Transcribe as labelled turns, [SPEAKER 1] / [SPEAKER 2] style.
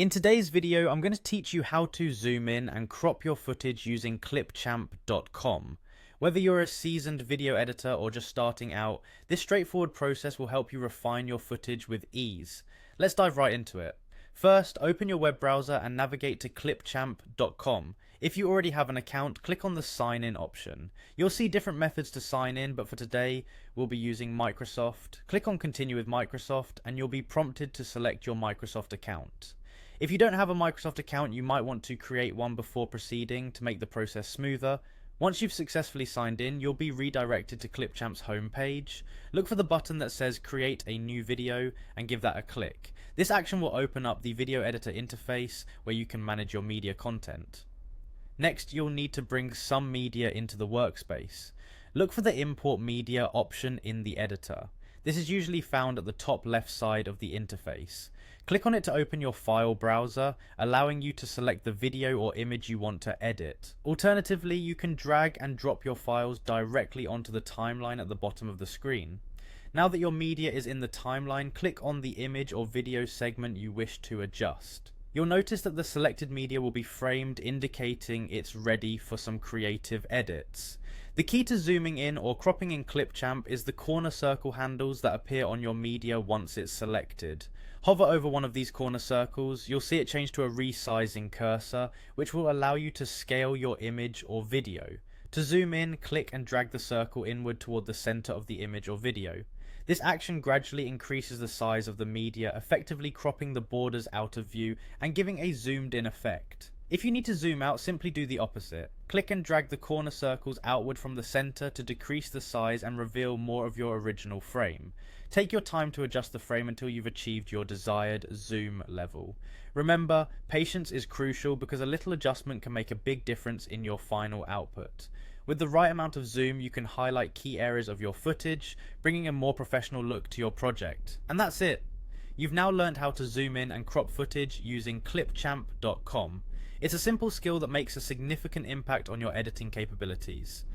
[SPEAKER 1] In today's video, I'm going to teach you how to zoom in and crop your footage using Clipchamp.com. Whether you're a seasoned video editor or just starting out, this straightforward process will help you refine your footage with ease. Let's dive right into it. First, open your web browser and navigate to Clipchamp.com. If you already have an account, click on the sign in option. You'll see different methods to sign in, but for today, we'll be using Microsoft. Click on continue with Microsoft and you'll be prompted to select your Microsoft account. If you don't have a Microsoft account, you might want to create one before proceeding to make the process smoother. Once you've successfully signed in, you'll be redirected to Clipchamp's homepage. Look for the button that says create a new video and give that a click. This action will open up the video editor interface where you can manage your media content. Next, you'll need to bring some media into the workspace. Look for the import media option in the editor. This is usually found at the top left side of the interface. Click on it to open your file browser, allowing you to select the video or image you want to edit. Alternatively, you can drag and drop your files directly onto the timeline at the bottom of the screen. Now that your media is in the timeline, click on the image or video segment you wish to adjust. You'll notice that the selected media will be framed, indicating it's ready for some creative edits. The key to zooming in or cropping in Clipchamp is the corner circle handles that appear on your media once it's selected. Hover over one of these corner circles, you'll see it change to a resizing cursor, which will allow you to scale your image or video. To zoom in, click and drag the circle inward toward the center of the image or video. This action gradually increases the size of the media, effectively cropping the borders out of view and giving a zoomed in effect. If you need to zoom out, simply do the opposite. Click and drag the corner circles outward from the center to decrease the size and reveal more of your original frame. Take your time to adjust the frame until you've achieved your desired zoom level. Remember, patience is crucial because a little adjustment can make a big difference in your final output. With the right amount of zoom, you can highlight key areas of your footage, bringing a more professional look to your project. And that's it. You've now learned how to zoom in and crop footage using Clipchamp.com. It's a simple skill that makes a significant impact on your editing capabilities.